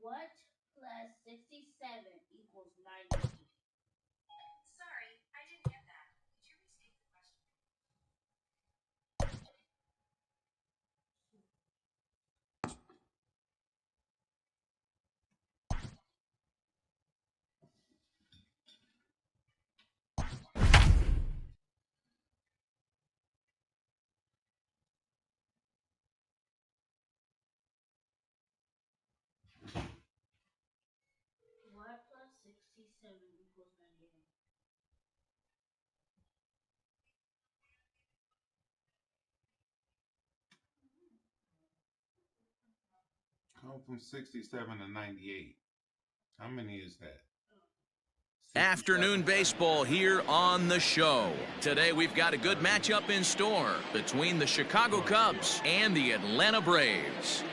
What plus 67 equals 90? Sorry, I didn't get that. Could you restate the question? What plus 67 equals 98? Come from 67 to 98. How many is that? Afternoon baseball here on the show. Today we've got a good matchup in store between the Chicago Cubs and the Atlanta Braves.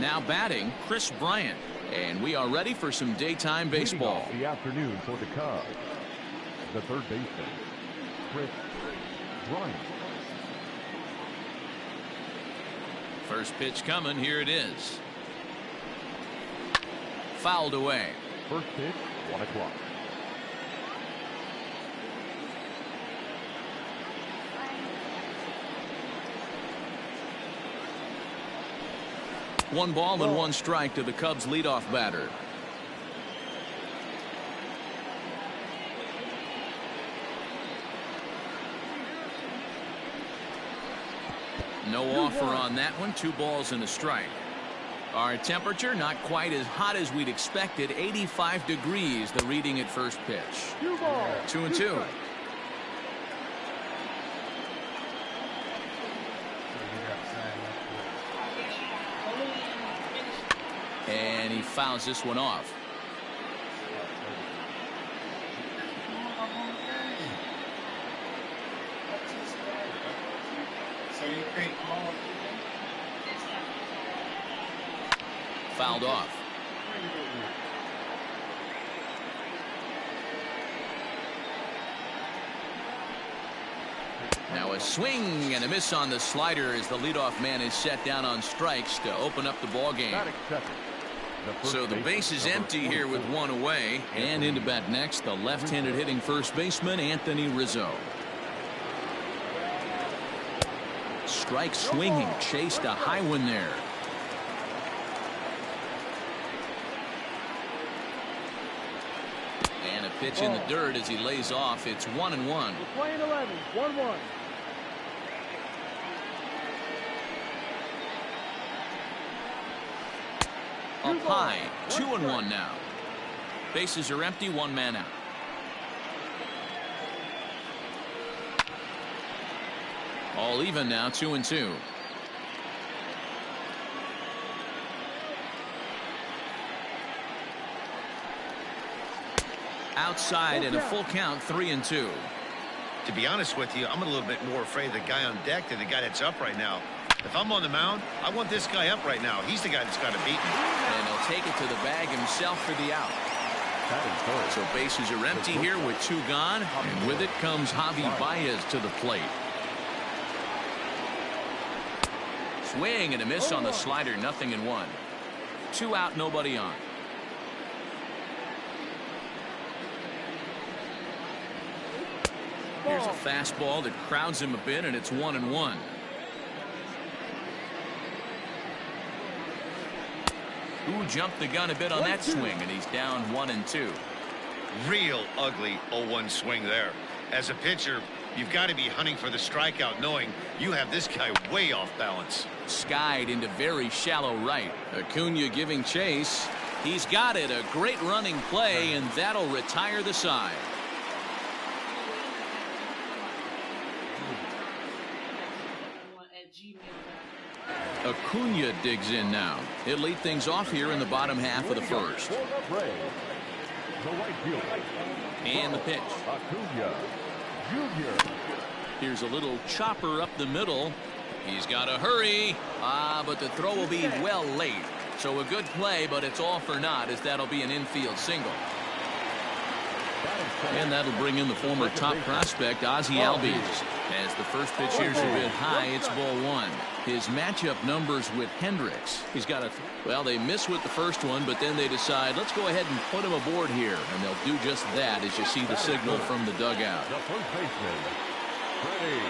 Now batting, Chris Bryant. And we are ready for some daytime baseball. The afternoon for the Cubs. The third baseman, Chris Bryant. First pitch coming. Here it is. Fouled away. First pitch, 1 o'clock. One ball and one strike to the Cubs leadoff batter. No offer on that one. 2 balls and a strike. Our temperature not quite as hot as we'd expected. 85 degrees the reading at first pitch. 2-2. And he fouls this one off. Fouled off. Now a swing and a miss on the slider as the leadoff man is set down on strikes to open up the ball game. So the base is empty here with 1 away, and into bat next the left-handed hitting first baseman Anthony Rizzo. Strike swinging, chased a high one there. And a pitch in the dirt as he lays off. It's 1-1. We're playing 11, 1-1. Up high, 2-1 now. Bases are empty, 1 man out. All even now, 2-2. Outside and a full count, 3-2. To be honest with you, I'm a little bit more afraid of the guy on deck than the guy that's up right now. If I'm on the mound, I want this guy up right now. He's the guy that's got to beat me. And he'll take it to the bag himself for the out. So bases are empty here with 2 gone. And with it comes Javi Baez to the plate. Swing and a miss on the slider, 0-1. 2 out, nobody on. Here's a fastball that crowds him a bit, and it's 1-1. Who jumped the gun a bit on that swing, and he's down 1-2. Real ugly 0-1 swing there. As a pitcher, you've got to be hunting for the strikeout, knowing you have this guy way off balance. Skied into very shallow right. Acuna giving chase. He's got it. A great running play, and that'll retire the side. Acuna digs in now. He'll lead things off here in the bottom half of the first. And the pitch. Here's a little chopper up the middle. He's got to hurry. But the throw will be well late. So a good play, but it's all for naught as that'll be an infield single. And that'll bring in the former top prospect, Ozzie Albies. As the first pitch here's a bit high, it's ball one. His matchup numbers with Hendricks. He's got a, well, they miss with the first one, but then they decide, let's go ahead and put him aboard here. And they'll do just that as you see the signal from the dugout.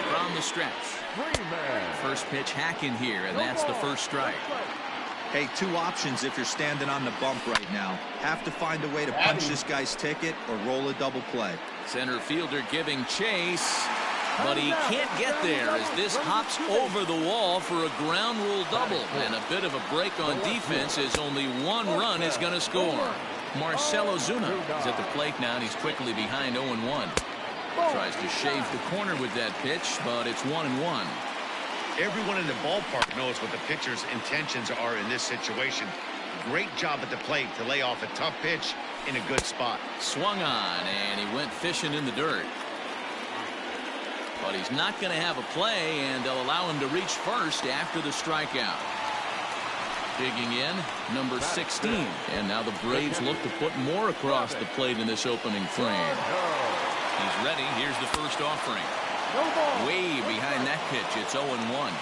From the stretch. First pitch hacking here, and that's the first strike. Hey, two options if you're standing on the bump right now. Have to find a way to punch this guy's ticket or roll a double play. Center fielder giving chase, but he can't get there as this hops over the wall for a ground rule double. And a bit of a break on defense as only one run is going to score. Marcell Ozuna is at the plate now, and he's quickly behind 0-1. Tries to shave the corner with that pitch, but it's 1-1. Everyone in the ballpark knows what the pitcher's intentions are in this situation. Great job at the plate to lay off a tough pitch in a good spot. Swung on, and he went fishing in the dirt. But he's not going to have a play, and they'll allow him to reach first after the strikeout. Digging in, number 16. And now the Braves look to put more across the plate in this opening frame. He's ready. Here's the first offering. Way behind that pitch. It's 0-1.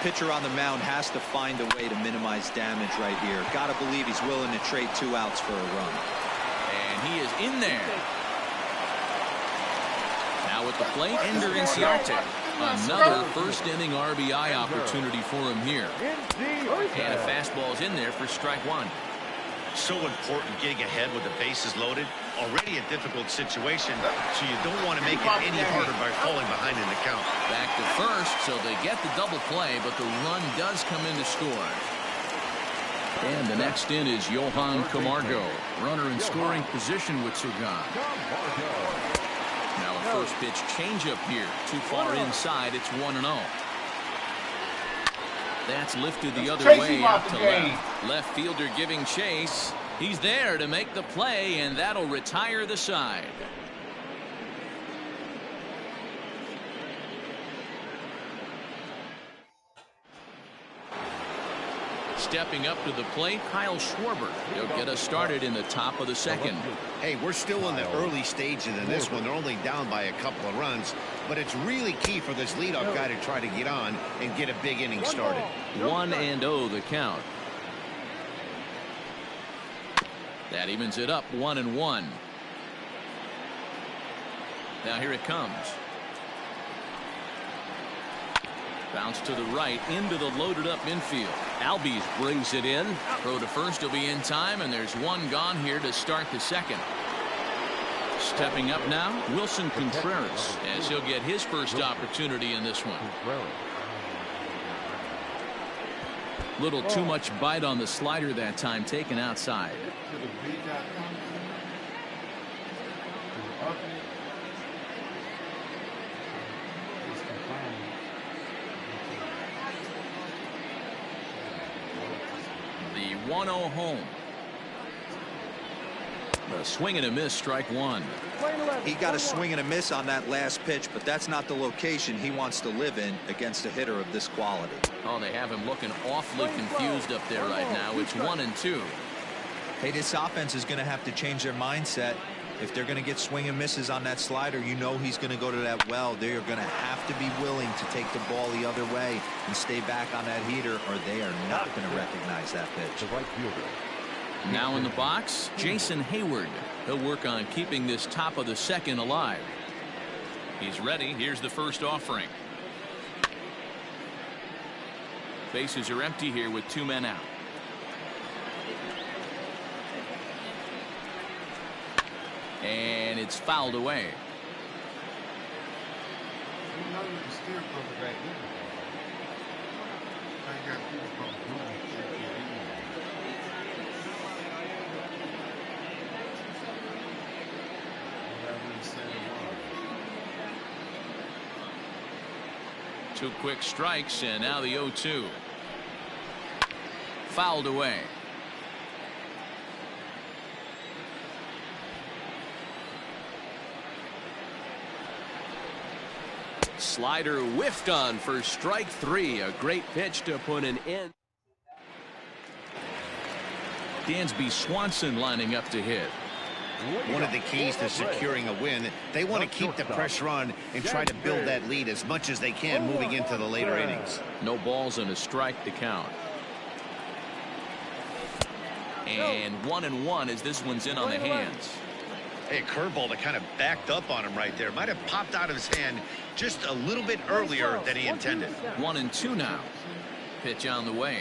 Pitcher on the mound has to find a way to minimize damage right here. Got to believe he's willing to trade 2 outs for a run. And he is in there. Now at the plate, Ender Inciarte. Another first inning RBI opportunity for him here. And a fastball's in there for strike one. So important getting ahead with the bases loaded. Already a difficult situation, so you don't want to make it any harder by falling behind in the count. Back to first, so they get the double play, but the run does come in to score. And the next in is Johan Camargo, runner in scoring position with Sugan. Now a first pitch changeup here, too far inside. It's 1-0. That's lifted the other way out to left. Left fielder giving chase. He's there to make the play, and that'll retire the side. Stepping up to the plate, Kyle Schwarber. He'll get us started in the top of the second. Hey, we're still in the early stages of this one. They're only down by a couple of runs, but it's really key for this leadoff guy to try to get on and get a big inning started. 1-0 the count. That evens it up 1-1. Now here it comes. Bounce to the right into the loaded up infield. Albies brings it in. Throw to first will be in time, and there's one gone here to start the second. Stepping up now, Wilson Contreras, as he'll get his first opportunity in this one. Little too much bite on the slider that time, taken outside. The 1-0 home. A swing and a miss, strike one. He got a swing and a miss on that last pitch, but that's not the location he wants to live in against a hitter of this quality. Oh, they have him looking awfully confused up there right now. It's 1-2. Hey, this offense is going to have to change their mindset. If they're going to get swing and misses on that slider, you know he's going to go to that well. They are going to have to be willing to take the ball the other way and stay back on that heater, or they are not going to recognize that pitch. Now in the box, Jason Hayward. He'll work on keeping this top of the second alive. He's ready. Here's the first offering. Bases are empty here with 2 men out. And it's fouled away. Two quick strikes, and now the 0-2. Fouled away. Slider whiffed on for strike 3. A great pitch to put an end. Dansby Swanson lining up to hit. One of the keys to securing a win, they want to keep the pressure on and try to build that lead as much as they can moving into the later innings. No balls and a strike to count. And 1-1 as this one's in on the hands. Hey, curveball that kind of backed up on him right there. Might have popped out of his hand just a little bit earlier than he intended. 1-2 now. Pitch on the way.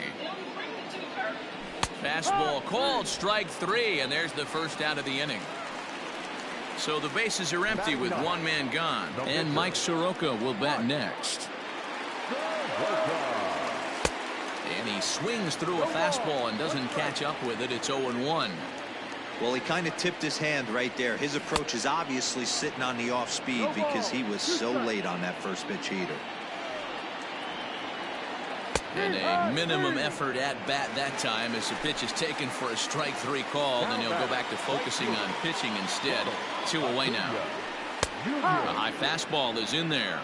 Fastball called, strike 3, and there's the first out of the inning. So the bases are empty with one man gone, and Mike Soroka will bat next. And he swings through a fastball and doesn't catch up with it. It's 0-1. Well, he kind of tipped his hand right there. His approach is obviously sitting on the off speed because he was so late on that first pitch heater. And a minimum effort at bat that time as the pitch is taken for a strike 3 call, and he'll go back to focusing on pitching instead. 2 away now. A high fastball is in there.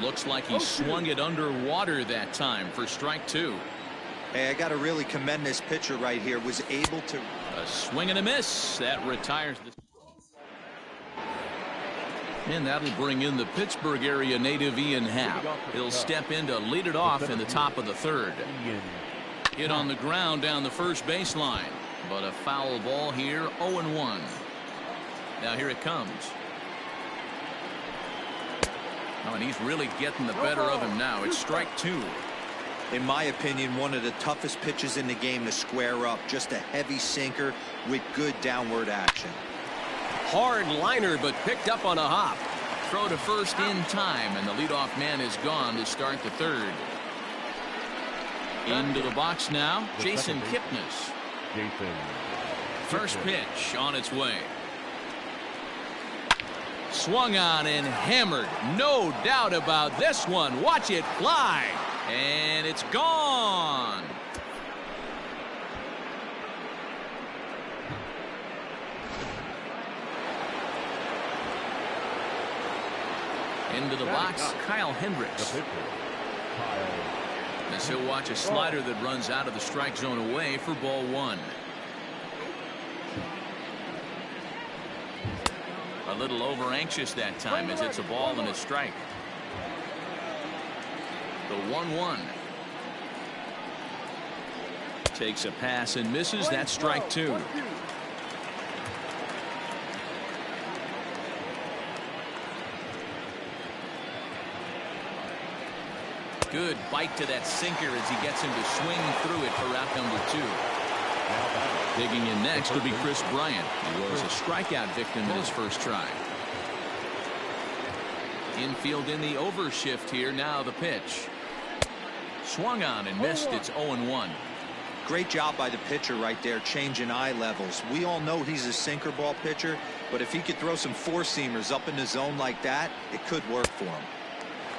Looks like he swung it underwater that time for strike 2. Hey, I got to really commend this pitcher right here. Was able to... A swing and a miss. That retires the... And that'll bring in the Pittsburgh area native Ian Happ. He'll step in to lead it off in the top of the third. Hit on the ground down the first baseline. But a foul ball here, 0-1. Now here it comes. Oh, and he's really getting the better of him now. It's strike 2. In my opinion, one of the toughest pitches in the game to square up. Just a heavy sinker with good downward action. Hard liner, but picked up on a hop. Throw to first in time, and the leadoff man is gone to start the third. Into the box now, Jason Kipnis. First pitch on its way. Swung on and hammered. No doubt about this one. Watch it fly. And it's gone. Into the box, Kyle Hendricks. As he'll watch a slider that runs out of the strike zone away for ball 1. A little over anxious that time as it's a ball and a strike. The 1-1. Takes a pass and misses. That's strike 2. Good bite to that sinker as he gets him to swing through it for out number 2. Digging in next will be Chris Bryant. He was a strikeout victim in his first try. Infield in the overshift here. Now the pitch. Swung on and missed. It's 0-1. Great job by the pitcher right there, changing eye levels. We all know he's a sinker ball pitcher, but if he could throw some four-seamers up in the zone like that, it could work for him.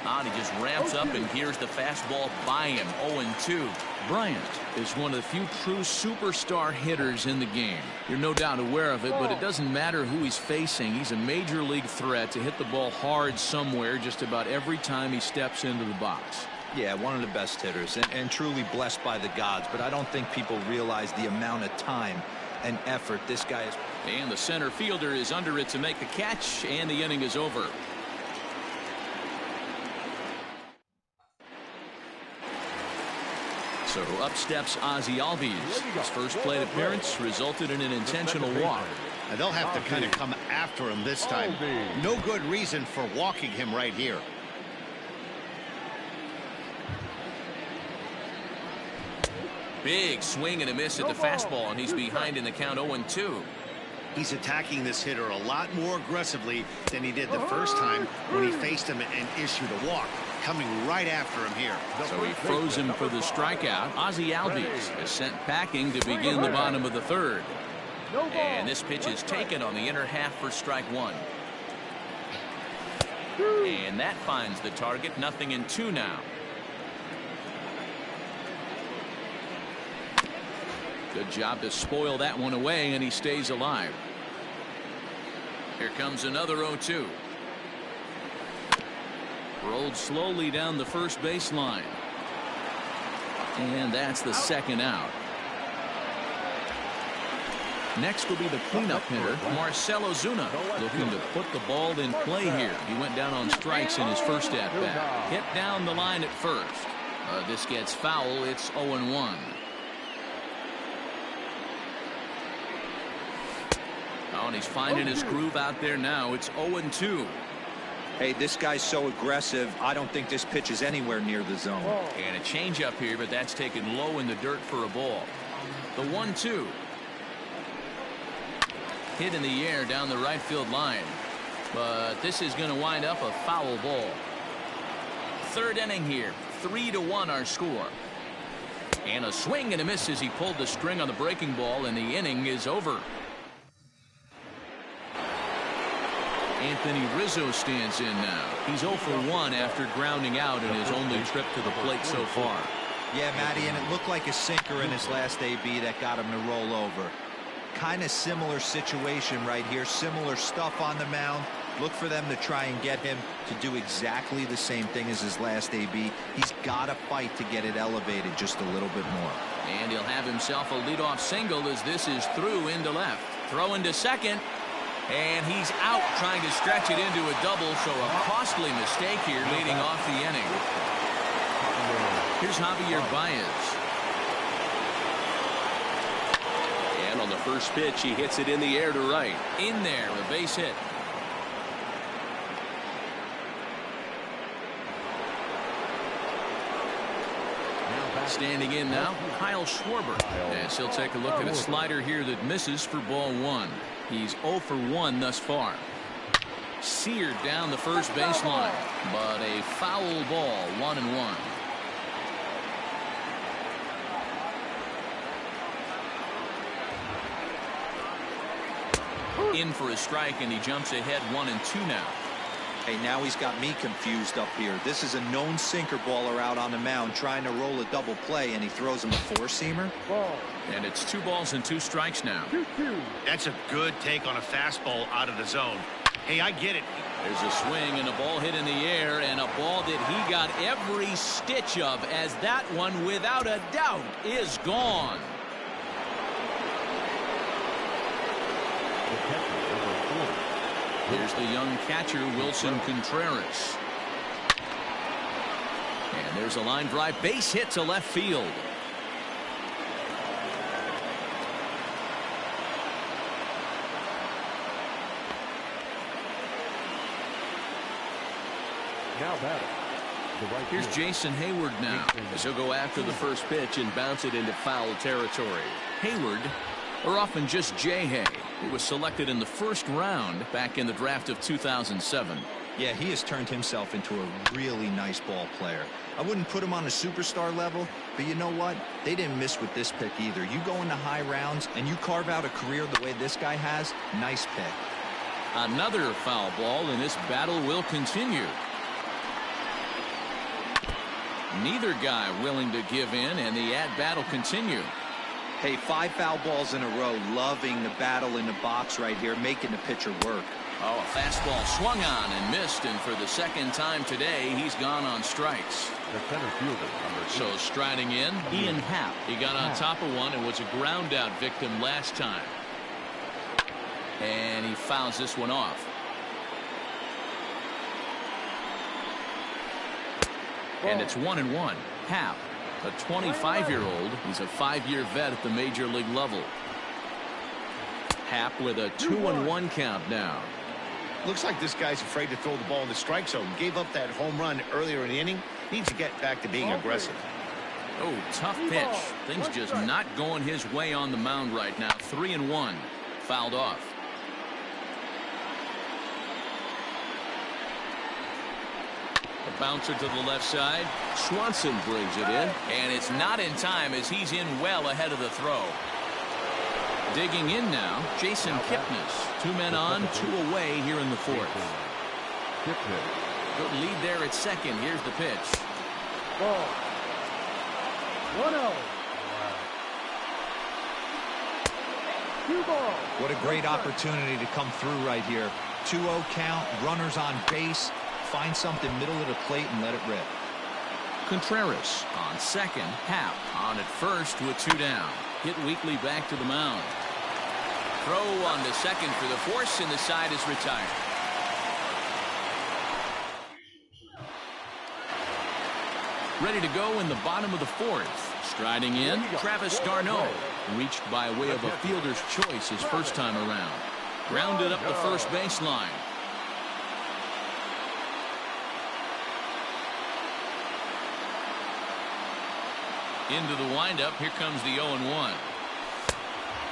On, he just ramps up, and here's the fastball by him. 0-2. Bryant is one of the few true superstar hitters in the game. You're no doubt aware of it, but it doesn't matter who he's facing. He's a major league threat to hit the ball hard somewhere just about every time he steps into the box. Yeah, one of the best hitters, and truly blessed by the gods, but I don't think people realize the amount of time and effort this guy is. And the center fielder is under it to make the catch, and the inning is over. So up steps Ozzie Albies. His first plate appearance resulted in an intentional walk. And they'll have to kind of come after him this time. No good reason for walking him right here. Big swing and a miss at the fastball, and he's behind in the count 0-2. He's attacking this hitter a lot more aggressively than he did the first time when he faced him and issued a walk. Coming right after him here. So he froze him for the strikeout. Ozzie Albies is sent packing to begin the bottom of the third. And this pitch is taken on the inner half for strike 1. And that finds the target. 0-2 now. Good job to spoil that one away, and he stays alive. Here comes another 0-2. Rolled slowly down the first baseline. And that's the second out. Next will be the cleanup hitter, Marcelo Zuna, looking to put the ball in play here. He went down on strikes in his first at-bat. Hit down the line at first. This gets foul. It's 0-1. Oh, and he's finding his groove out there now. It's 0-2. Hey, this guy's so aggressive, I don't think this pitch is anywhere near the zone. And a changeup here, but that's taken low in the dirt for a ball. The 1-2. Hit in the air down the right field line. But this is going to wind up a foul ball. Third inning here. 3-1 our score. And a swing and a miss as he pulled the string on the breaking ball, and the inning is over. Anthony Rizzo stands in now. He's 0 for 1 after grounding out in his only trip to the plate so far. Yeah, Matty, and it looked like a sinker in his last AB that got him to roll over. Kind of similar situation right here. Similar stuff on the mound. Look for them to try and get him to do exactly the same thing as his last AB. He's got to fight to get it elevated just a little bit more. And he'll have himself a leadoff single as this is through into left. Throw into second. And he's out trying to stretch it into a double, so a costly mistake here leading off the inning. Here's Javier Baez. And on the first pitch, he hits it in the air to right. In there, a base hit. Standing in now, Kyle Schwarber. As he'll take a look at a slider here that misses for ball 1. He's 0 for 1 thus far. Seared down the first baseline, but a foul ball, 1-1. In for a strike, and he jumps ahead 1-2 now. Hey, now he's got me confused up here. This is a known sinker baller out on the mound trying to roll a double play, and he throws him a four-seamer. And it's 2 balls and 2 strikes now. That's a good take on a fastball out of the zone. Hey, I get it. There's a swing and a ball hit in the air, and a ball that he got every stitch of, as that one, without a doubt, is gone. Here's the young catcher, Wilson Contreras. And there's a line drive, base hit to left field. Now batting. Here's Jason Hayward now, as he'll go after the first pitch and bounce it into foul territory. Hayward, or often just J-Hay, who was selected in the first round back in the draft of 2007. Yeah, he has turned himself into a really nice ball player. I wouldn't put him on a superstar level, but you know what? They didn't miss with this pick either. You go into high rounds and you carve out a career the way this guy has, nice pick. Another foul ball, and this battle will continue. Neither guy willing to give in, and the at-bat will continue. Hey, 5 foul balls in a row, loving the battle in the box right here, making the pitcher work. Oh, a fastball swung on and missed, and for the second time today, he's gone on strikes. The center fielder, number 8. So striding in, Ian Happ. He got on top of one and was a ground out victim last time. And he fouls this one off. And it's 1-1. Happ, a 25-year-old. He's a 5-year vet at the major league level. Happ with a 2-1 count now. Looks like this guy's afraid to throw the ball in the strike zone. Gave up that home run earlier in the inning. Needs to get back to being aggressive. Oh, tough pitch. Things just not going his way on the mound right now. 3-1. Fouled off. A bouncer to the left side. Swanson brings it in, and it's not in time as he's in well ahead of the throw. Digging in now, Jason Kipnis. 2 men on, 2 away here in the 4th. Good lead there at second. Here's the pitch. Ball. 1-0. 2 balls. What a great opportunity to come through right here. 2-0 count, runners on base. Find something middle of the plate and let it rip. Contreras on second. Happ on at first with 2 down. Hit weakly back to the mound. Throw on the second for the force, and the side is retired. Ready to go in the bottom of the 4th. Striding in, Travis d'Arnaud. Reached by way of a fielder's choice his first time around. Grounded up the first baseline. Into the windup. Here comes the 0-1.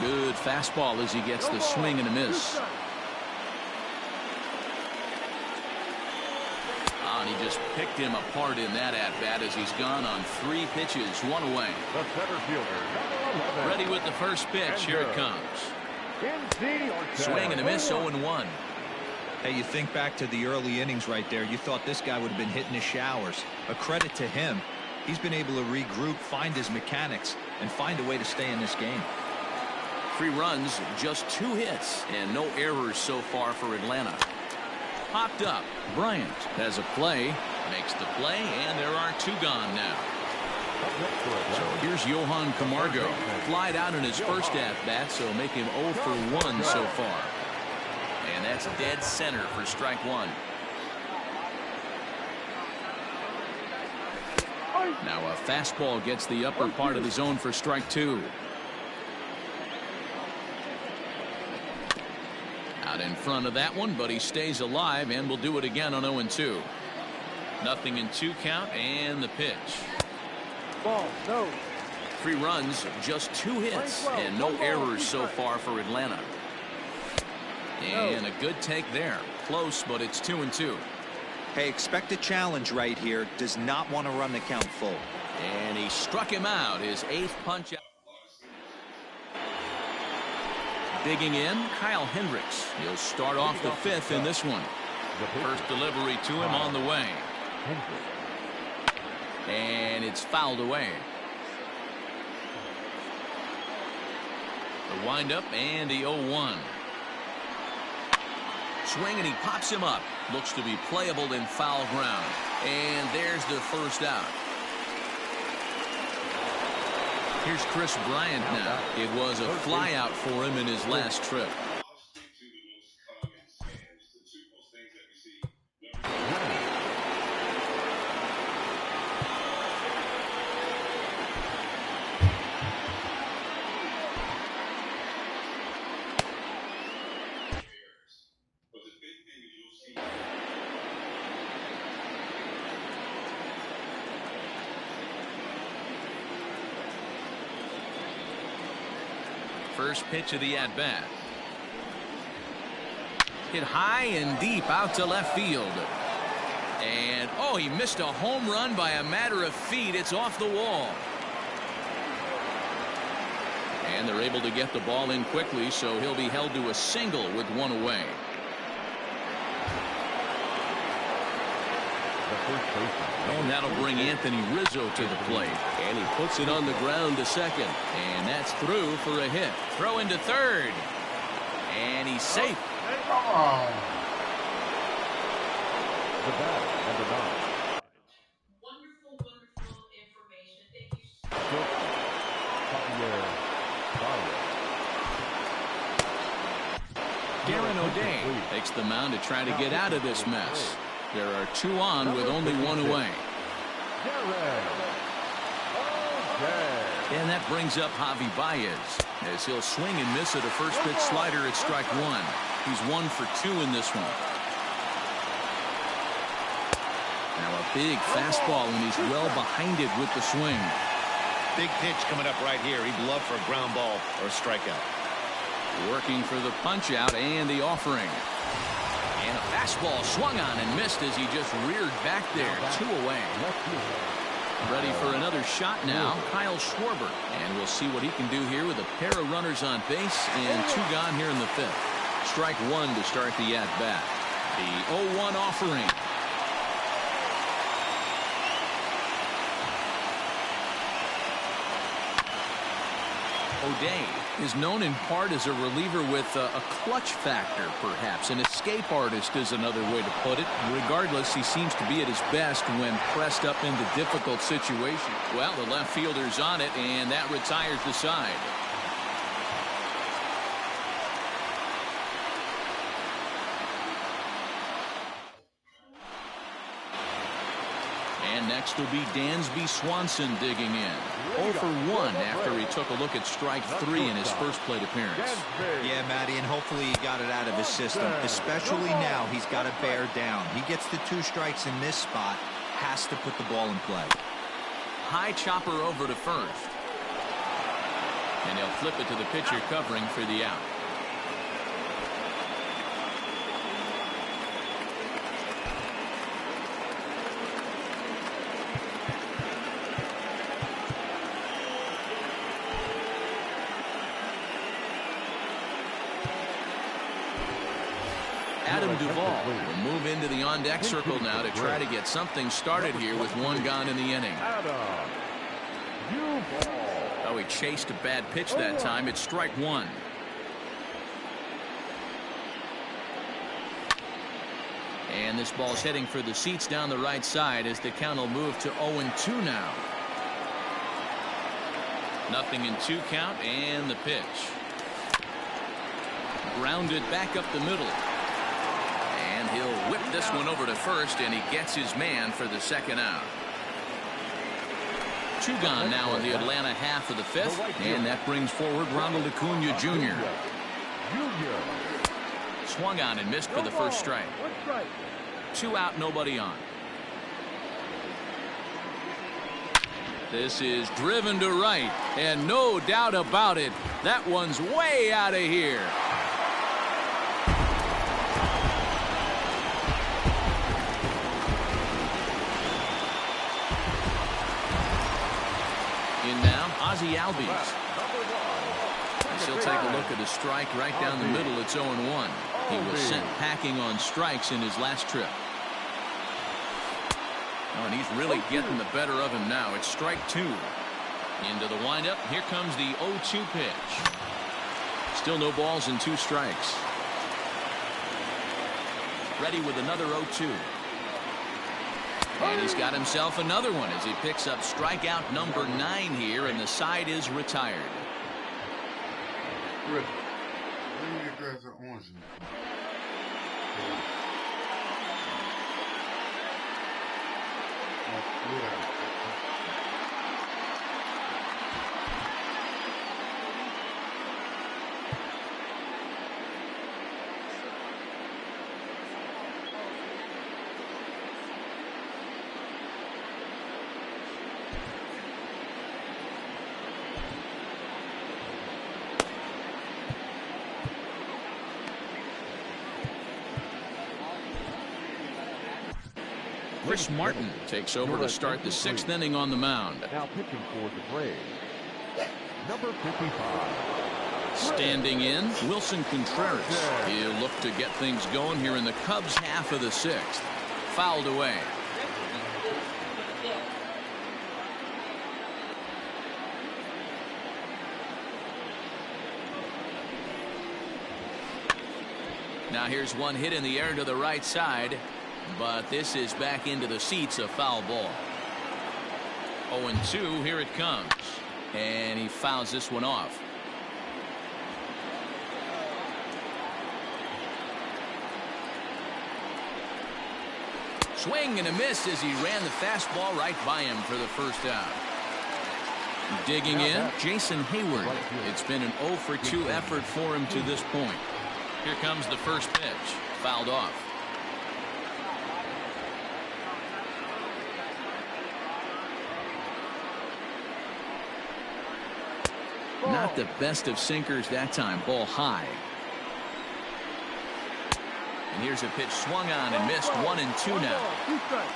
Good fastball as he gets the swing and a miss. And he just picked him apart in that at-bat as he's gone on 3 pitches, 1 away. The center fielder, ready with the first pitch. Here it comes. Swing and a miss, 0-1. Hey, you think back to the early innings right there. You thought this guy would have been hitting his showers. A credit to him. He's been able to regroup, find his mechanics, and find a way to stay in this game. 3 runs, just 2 hits, and no errors so far for Atlanta. Popped up. Bryant has a play, makes the play, and there are 2 gone now. So here's Johan Camargo. Flied out in his first at-bat, so make him 0 for 1 so far. And that's dead center for strike 1. Now a fastball gets the upper part of the zone for strike 2. Out in front of that one, but he stays alive and will do it again on 0-2. Nothing in 2 count, and the pitch. Ball, no. 3 runs, just 2 hits, and no errors so far for Atlanta. And a good take there. Close, but it's 2-2. Hey, expect a challenge right here. Does not want to run the count full. And he struck him out. His 8th punch out. Digging in, Kyle Hendricks. He'll start off the 5th in this one. First delivery to him on the way. And it's fouled away. The windup and the 0-1. Swing, and he pops him up. Looks to be playable in foul ground. And there's the first out. Here's Chris Bryant now. It was a fly out for him in his last trip. First pitch of the at-bat. Hit high and deep out to left field. And, oh, he missed a home run by a matter of feet. It's off the wall. And they're able to get the ball in quickly, so he'll be held to a single with 1 away. And that'll bring Anthony Rizzo to the plate. And he puts it on the ground to second. And that's through for a hit. Throw into third. And he's safe. The bat, number 9. Wonderful, wonderful information. Thank you. Darren O'Day takes the mound to try to get out of this mess. There are 2 on with only 1 away. And that brings up Javi Baez as he'll swing and miss at a first pitch slider at strike 1. He's 1 for 2 in this one. Now a big fastball, and he's well behind it with the swing. Big pitch coming up right here. He'd love for a ground ball or a strikeout. Working for the punch out and the offering. And a fastball swung on and missed as he just reared back there. 2 away. Ready for another shot now, Kyle Schwarber. And we'll see what he can do here with a pair of runners on base and 2 gone here in the 5th. Strike 1 to start the at-bat. The 0-1 offering. O'Day is known in part as a reliever with a clutch factor, perhaps. An escape artist is another way to put it. Regardless, he seems to be at his best when pressed up into difficult situations. Well, the left fielder's on it, and that retires the side. And next will be Dansby Swanson digging in. 0 for 1 after he took a look at strike 3 in his first plate appearance. Yeah, Matty, and hopefully he got it out of his system. Especially now, he's got to bear down. He gets the 2 strikes in this spot, has to put the ball in play. High chopper over to first. And he'll flip it to the pitcher covering for the out. Adam Duvall will move into the on-deck circle now to try to get something started here with 1 gone in the inning. Oh, he chased a bad pitch that time. It's strike 1. And this ball's heading for the seats down the right side as the count will move to 0-2 now. Nothing in 2 count, and the pitch. Grounded back up the middle. And he'll whip this one over to first, and he gets his man for the second out. 2 gone now in the Atlanta half of the 5th, and that brings forward Ronald Acuna Jr. Swung on and missed for the first strike. 2 out, nobody on. This is driven to right, and no doubt about it, that one's way out of here. Ozzie Albies. He'll take a look at a strike right down the middle. It's 0-1. He was sent packing on strikes in his last trip. Oh, and he's really getting the better of him now. It's strike 2. Into the windup. Here comes the 0-2 pitch. Still no balls and 2 strikes. Ready with another 0-2. And he's got himself another one as he picks up strikeout number 9 here, and the side is retired. Rick, bring me a glass of orange juice. Chris Martin takes over to start the 6th inning on the mound. Now pitching for the Braves, number 55. Standing in, Wilson Contreras. He'll look to get things going here in the Cubs half of the 6th. Fouled away. Now here's one hit in the air to the right side. But this is back into the seats, a foul ball. 0-2, here it comes. And he fouls this one off. Swing and a miss as he ran the fastball right by him for the first out. Digging in, Jason Hayward. It's been an 0 for 2 effort for him to this point. Here comes the first pitch. Fouled off. Not the best of sinkers that time. Ball high. And here's a pitch swung on and missed. 1-2 now.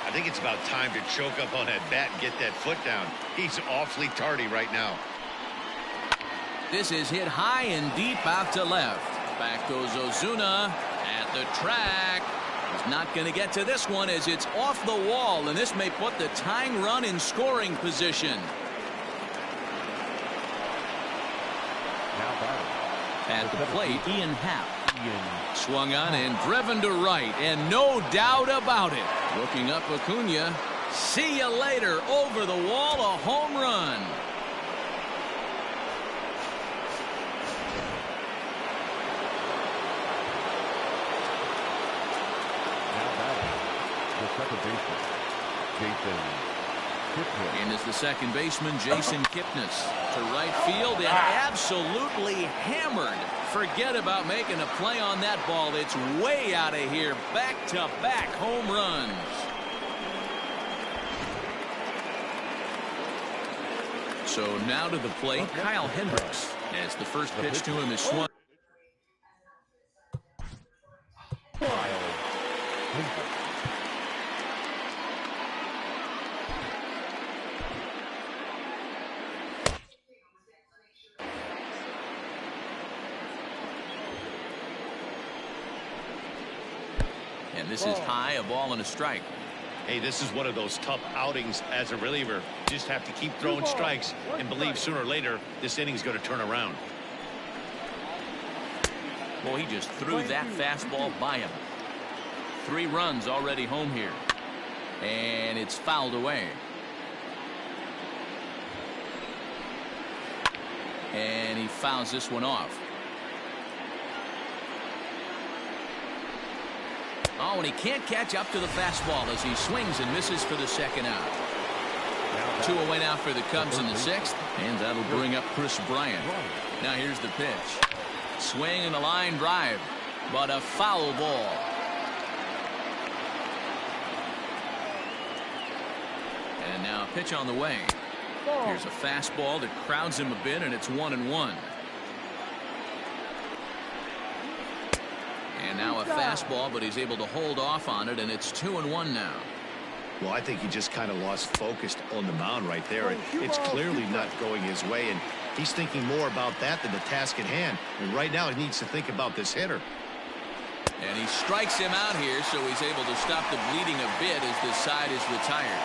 I think it's about time to choke up on that bat and get that foot down. He's awfully tardy right now. This is hit high and deep out to left. Back goes Ozuna at the track. He's not going to get to this one as it's off the wall, and this may put the tying run in scoring position. Now batting. At the plate, Ian Happ. Swung on and driven to right, and no doubt about it. Looking up Acuna. See you later. Over the wall, a home run. Now batting. The second baseman, Jason Kipnis. In is the second baseman, Jason Kipnis. To right field and absolutely hammered. Forget about making a play on that ball. It's way out of here. Back-to-back home runs. So now to the plate, Kyle Hendricks. As the first pitch to him is swung. And this is high, a ball and a strike. Hey, this is one of those tough outings as a reliever. Just have to keep throwing strikes and believe sooner or later this inning's going to turn around. Well, he just threw that fastball by him. 3 runs already home here. And it's fouled away. And he fouls this one off. Oh, and he can't catch up to the fastball as he swings and misses for the second out. 2 away now for the Cubs in the 6th. And that'll bring up Chris Bryant. Now here's the pitch. Swing and a line drive. But a foul ball. And now a pitch on the way. Here's a fastball that crowds him a bit, and it's 1-1. And now a fastball, but he's able to hold off on it, and it's 2-1 now. Well, I think he just kind of lost focus on the mound right there. It's clearly not going his way, and he's thinking more about that than the task at hand. And right now he needs to think about this hitter. And he strikes him out here, so he's able to stop the bleeding a bit as this side is retired.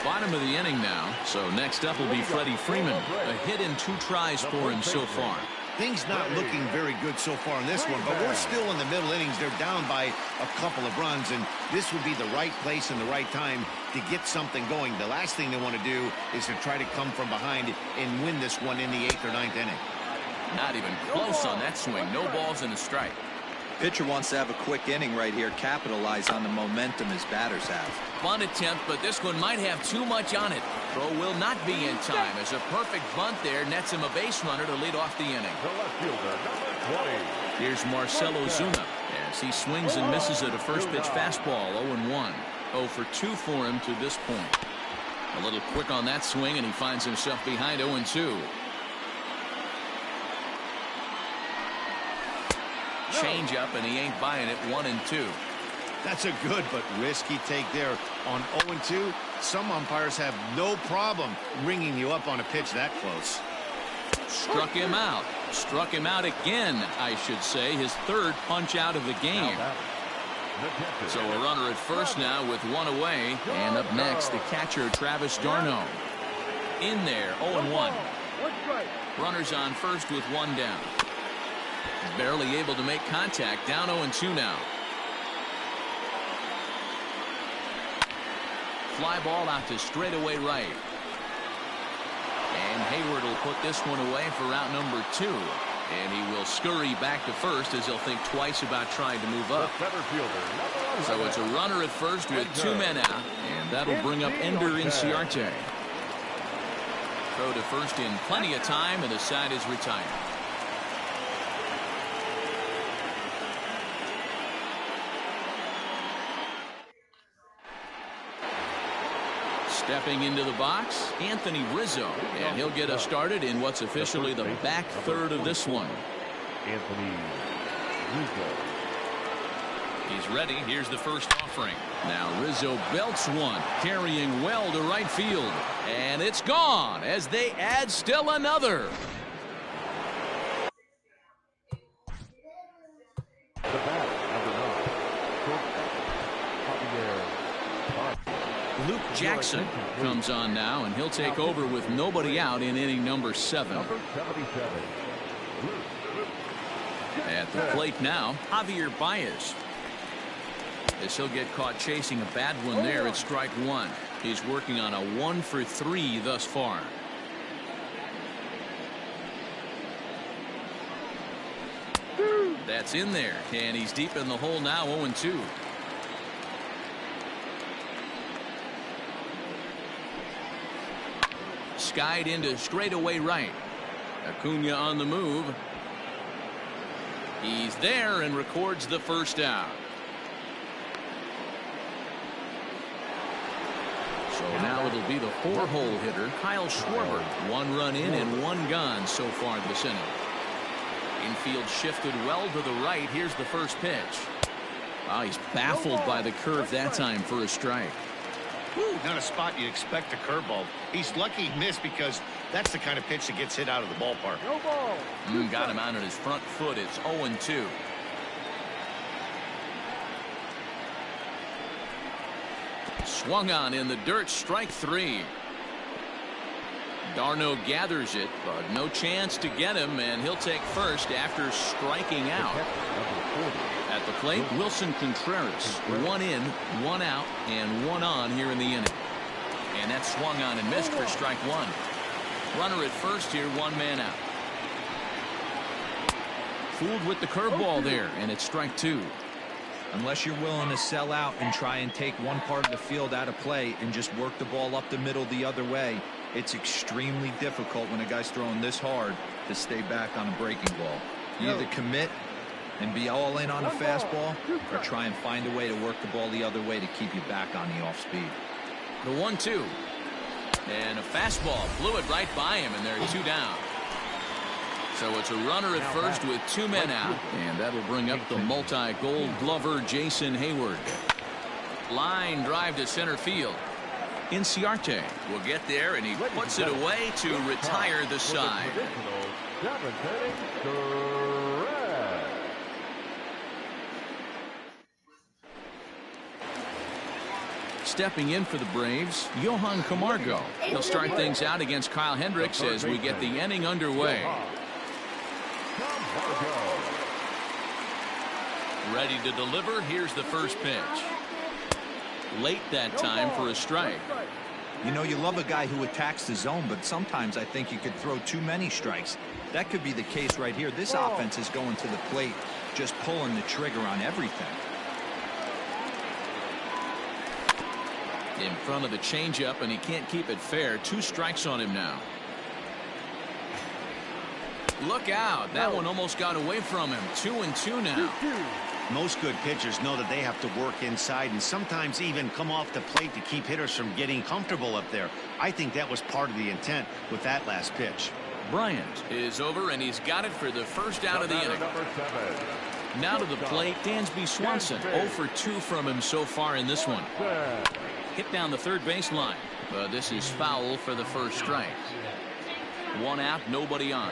Bottom of the inning now. So next up will be Freddie Freeman. A hit in 2 tries for him so far. Things not looking very good so far in this one, but we're still in the middle innings. They're down by a couple of runs, and this would be the right place and the right time to get something going. The last thing they want to do is to try to come from behind and win this one in the 8th or 9th inning. Not even close on that swing. No balls and a strike. Pitcher wants to have a quick inning right here, capitalize on the momentum his batters have. Bunt attempt, but this one might have too much on it. Throw will not be in time as a perfect bunt there nets him a base runner to lead off the inning. The left fielder, number 20. Here's Marcell Ozuna as he swings and misses at a first pitch fastball. 0-1. 0 for 2 for him to this point. A little quick on that swing, and he finds himself behind 0-2. Change up, and he ain't buying it. 1-2. That's a good but risky take there on 0-2. Some umpires have no problem ringing you up on a pitch that close. Struck him out. Struck him out again, I should say. His 3rd punch out of the game. So a runner at first now with 1 away. And up next, the catcher, Travis d'Arnaud. In there, 0-1. Runners on first with 1 down. Barely able to make contact. Down 0-2 now. Fly ball out to straightaway right. And Hayward will put this one away for out number 2. And he will scurry back to first as he'll think twice about trying to move up. So it's a runner at first with 2 men out. And that'll bring up Ender Inciarte. Throw to first in plenty of time, and the side is retired. Stepping into the box, Anthony Rizzo, and he'll get us started in what's officially the back third of this one. Anthony Rizzo. He's ready. Here's the first offering. Now Rizzo belts one, carrying well to right field, and it's gone as they add still another. The bat, number 9. Javier. Jackson comes on now, and he'll take over with nobody out in inning number 7. Number 77. At the plate now, Javier Baez. As he'll get caught chasing a bad one there at strike 1. He's working on a 1 for 3 thus far. That's in there, and he's deep in the hole now, 0-2. Skied into straightaway right. Acuna on the move. He's there and records the first out. So now it'll be the 4-hole hitter, Kyle Schwarber. 1 run in and 1 gone so far this inning. Infield shifted well to the right. Here's the first pitch. Oh, he's baffled by the curve that time for a strike. Whew, not a spot you'd expect a curveball. He's lucky he missed because that's the kind of pitch that gets hit out of the ballpark. No ball. Got him out on his front foot. It's 0-2. Swung on in the dirt, strike 3. Darno gathers it, but no chance to get him, and he'll take first after striking out. At the plate, Wilson Contreras. 1 in, 1 out, and 1 on here in the inning. And that swung on and missed for strike 1. Runner at first here, 1 man out. Fooled with the curveball there, and it's strike 2. Unless you're willing to sell out and try and take one part of the field out of play and just work the ball up the middle the other way, it's extremely difficult when a guy's throwing this hard to stay back on a breaking ball. You either commit and be all in on a fastball or try and find a way to work the ball the other way to keep you back on the off speed. The 1-2. And a fastball blew it right by him, and there are 2 down. So it's a runner at first with 2 men out, and that'll bring up the multi-gold glover Jason Hayward. Line drive to center field. Inciarte will get there, and he puts it away to retire the side. Stepping in for the Braves, Johan Camargo. He'll start things out against Kyle Hendricks as we get the inning underway. Ready to deliver. Here's the first pitch. Late that time for a strike. You know, you love a guy who attacks the zone, but sometimes I think you could throw too many strikes. That could be the case right here. This offense is going to the plate, just pulling the trigger on everything. In front of the changeup, and he can't keep it fair. 2 strikes on him now. Look out. That one almost got away from him. 2-2 now. Most good pitchers know that they have to work inside and sometimes even come off the plate to keep hitters from getting comfortable up there. I think that was part of the intent with that last pitch. Bryant is over, and he's got it for the first out of the inning. Now to the plate, Dansby Swanson. 0 for 2 from him so far in this one. Hit down the third baseline. But this is foul for the first strike. 1 out, nobody on.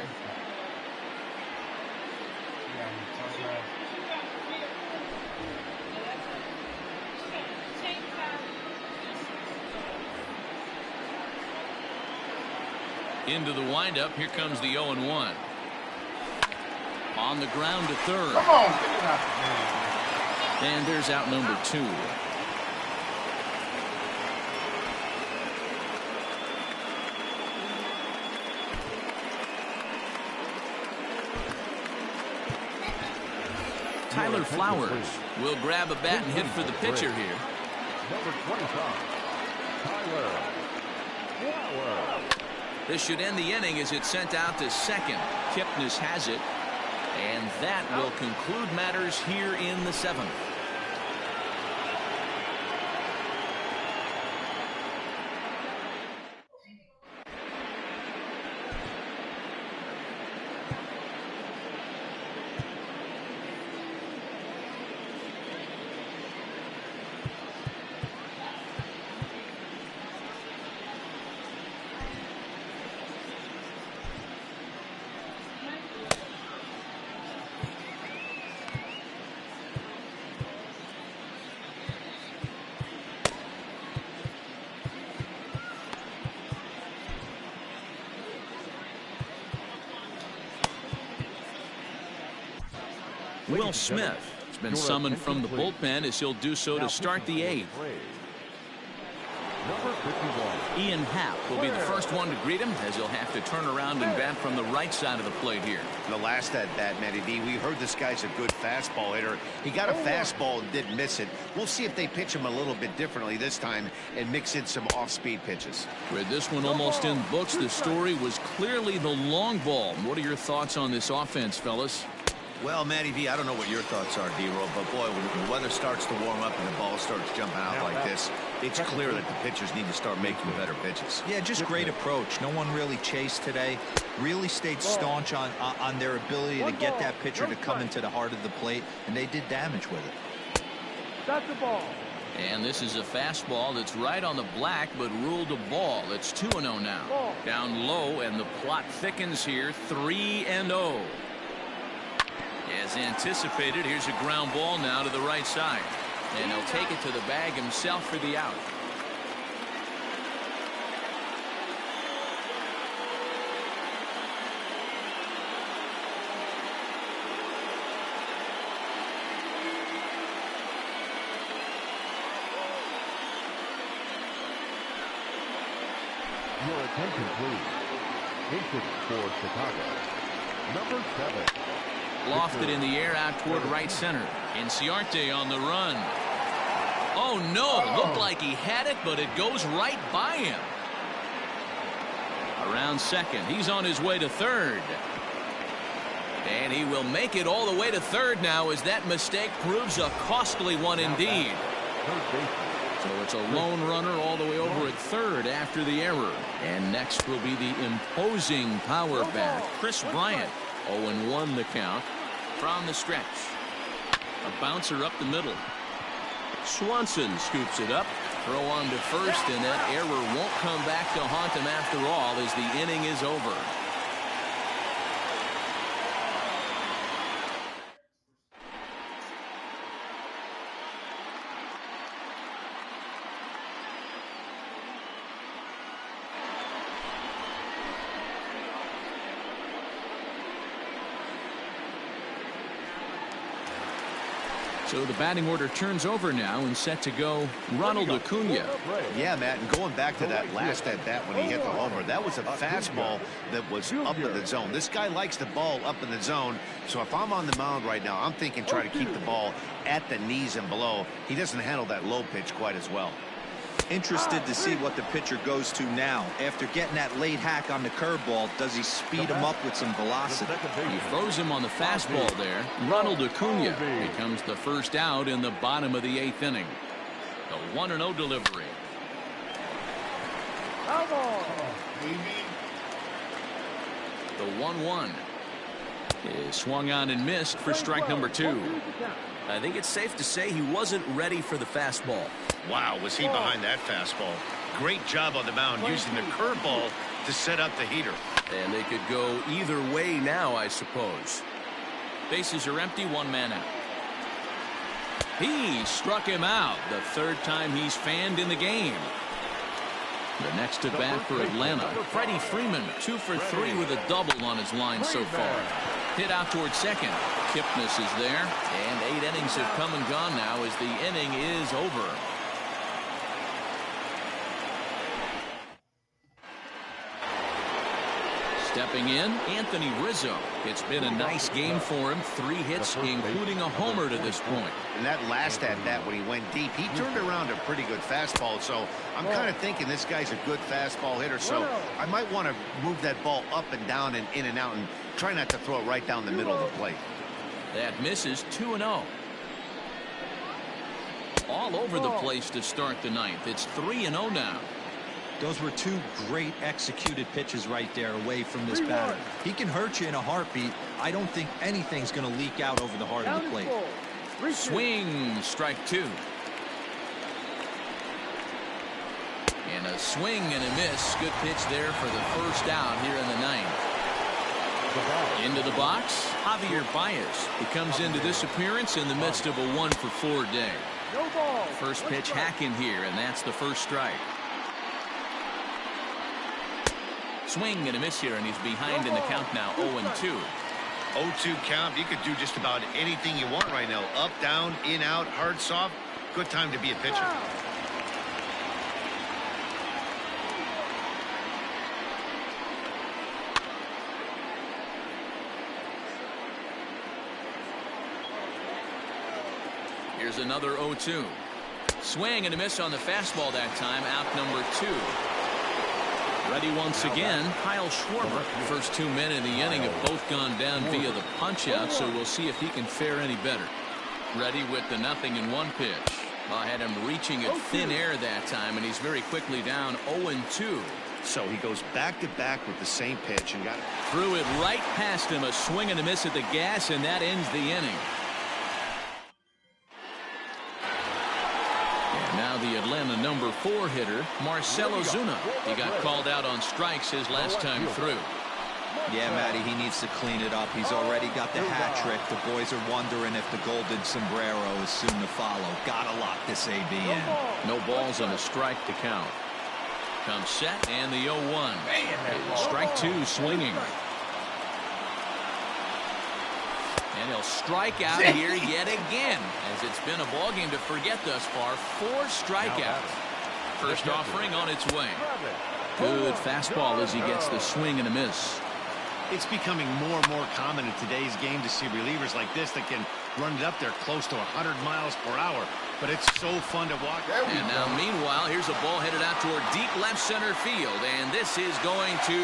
Into the windup. Here comes the 0-1. On the ground to third. Come on. And there's out number 2. Tyler Flowers will grab a bat and hit for the pitcher here. Number 25, Tyler Flowers. This should end the inning as it's sent out to second. Kipnis has it, and that will conclude matters here in the 7th. Will Smith has been summoned from the bullpen as he'll do so to start the 8th. Number 51. Ian Happ will be the first one to greet him as he'll have to turn around and bat from the right side of the plate here. The last at bat, Matty B, we heard this guy's a good fastball hitter. He got a fastball and didn't miss it. We'll see if they pitch him a little bit differently this time and mix in some off-speed pitches. With this one almost in the books, the story was clearly the long ball. What are your thoughts on this offense, fellas? Well, Matty V, I don't know what your thoughts are, D-Roll, but boy, when the weather starts to warm up and the ball starts jumping out like this, it's clear that the pitchers need to start making better pitches. Yeah, just great approach. No one really chased today. Really stayed staunch on their ability to get that pitcher to come into the heart of the plate, and they did damage with it. That's the ball. And this is a fastball that's right on the black, but ruled a ball. It's 2-0 now. Down low, and the plot thickens here, 3-0. As anticipated, here's a ground ball now to the right side. And he'll take it to the bag himself for the out. Your attention, please. Inches for Chicago. Number 7. Lofted in the air out toward right center. Inciarte on the run. Oh, no. Looked like he had it, but it goes right by him. Around second. He's on his way to third. And he will make it all the way to third now as that mistake proves a costly one indeed. So it's a lone runner all the way over at third after the error. And next will be the imposing power bat, Chris Bryant. 0-1 the count from the stretch. A bouncer up the middle. Swanson scoops it up. Throw on to first, and that error won't come back to haunt him after all as the inning is over. So the batting order turns over now and set to go Ronald Acuna. Yeah, Matt, and going back to that last at bat when he hit the homer, that was a fastball that was up in the zone. This guy likes the ball up in the zone, so if I'm on the mound right now, I'm thinking try to keep the ball at the knees and below. He doesn't handle that low pitch quite as well. Interested to see what the pitcher goes to now. After getting that late hack on the curveball, does he speed him up with some velocity? He throws him on the fastball there. Ronald Acuna becomes the first out in the bottom of the 8th inning. The 1-0 delivery. The 1-1 is swung on and missed for strike number 2. I think it's safe to say he wasn't ready for the fastball. Wow, was he behind that fastball. Great job on the mound using the curveball to set up the heater. And they could go either way now, I suppose. Bases are empty, 1 man out. He struck him out, the 3rd time he's fanned in the game. The next at bat for Atlanta, Freddie Freeman, 2 for 3 with a double on his line so far. Hit out toward second. Kipnis is there, and 8 innings have come and gone now as the inning is over. Stepping in, Anthony Rizzo. It's been a nice game for him. 3 hits, including a homer to this point. And that last at bat when he went deep, he turned around a pretty good fastball. So I'm kind of thinking this guy's a good fastball hitter. So I might want to move that ball up and down and in and out and try not to throw it right down the middle of the plate. That misses. 2-0. All over the place to start the 9th. It's 3-0 now. Those were 2 great executed pitches right there away from this batter. He can hurt you in a heartbeat. I don't think anything's going to leak out over the heart of the plate. Swing, strike 2. And a swing and a miss. Good pitch there for the first out here in the 9th. Into the box, Javier Baez. He comes into this appearance in the midst of a 1-for-4 day. First pitch hacking here, and that's the first strike. Swing and a miss here, and he's behind in the count now, 0-2. 0-2 count. You could do just about anything you want right now. Up, down, in, out, hard, soft. Good time to be a pitcher. Here's another 0-2. Swing and a miss on the fastball that time. Out number 2. Ready once again, Kyle Schwarber. First 2 men in the inning have both gone down via the punch-out, so we'll see if he can fare any better. Ready with the 0-1 pitch. Well, I had him reaching at thin air that time, and he's very quickly down 0-2. So he goes back-to-back with the same pitch and got it. Threw it right past him. A swing and a miss at the gas, and that ends the inning. Now the Atlanta number 4 hitter, Marcell Ozuna. He got called out on strikes his last time through. Yeah, Matty, he needs to clean it up. He's already got the hat trick. The boys are wondering if the golden sombrero is soon to follow. Gotta lock this AB in. No balls and a strike to count. Comes set and the 0-1. Strike 2 swinging. And he'll strike out here yet again, as it's been a ball game to forget thus far. 4 strikeouts. First offering on its way. Good fastball as he gets the swing and a miss. It's becoming more and more common in today's game to see relievers like this that can run it up there close to 100 miles per hour. But it's so fun to watch. And now, meanwhile, here's a ball headed out toward deep left center field. And this is going to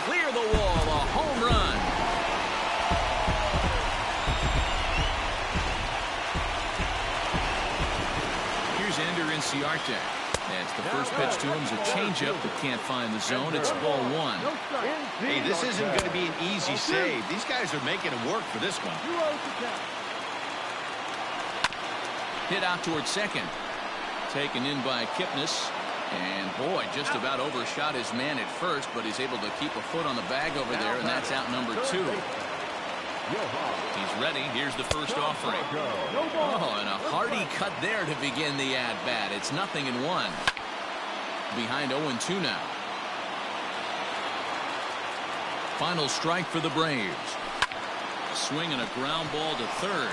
clear the wall. A home run. Ender Inciarte. That's the first pitch to him is a changeup that can't find the zone. It's ball 1. Hey, this isn't going to be an easy save. These guys are making it work for this one. Hit out toward second. Taken in by Kipnis. And boy, just about overshot his man at first, but he's able to keep a foot on the bag over there, and that's out number 2. He's ready. Here's the first offering. Oh, and a hearty cut there to begin the at-bat. It's 0-1. Behind 0-2 now. Final strike for the Braves. A swing and a ground ball to third.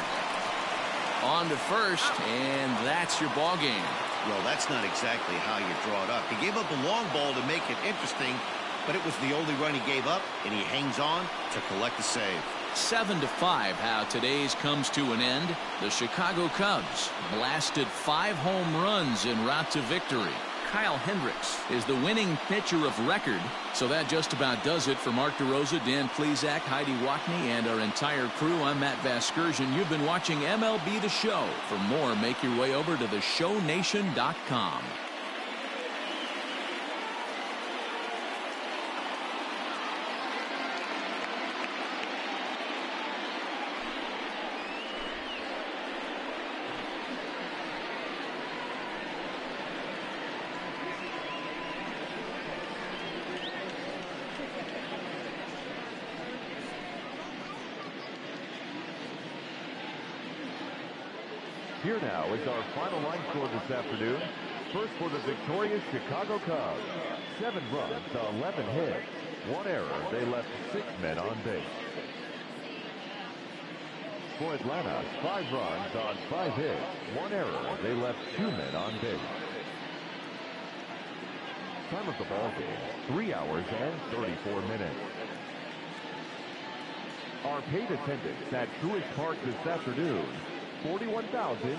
On to first, and that's your ball game. Well, that's not exactly how you draw it up. He gave up a long ball to make it interesting, but it was the only run he gave up, and he hangs on to collect the save. 7-5 how today's comes to an end. The Chicago Cubs blasted 5 home runs en route to victory. Kyle Hendricks is the winning pitcher of record. So that just about does it for Mark DeRosa, Dan Plesac, Heidi Wackney, and our entire crew. I'm Matt Vasgersian. You've been watching MLB The Show. For more, make your way over to theshownation.com. Here now is our final line score this afternoon. First for the victorious Chicago Cubs. 7 runs, 11 hits, 1 error. They left 6 men on base. For Atlanta, 5 runs on 5 hits, 1 error. They left 2 men on base. Time of the ball game, 3 hours and 34 minutes. Our paid attendance at Truist Park this afternoon, 41,000.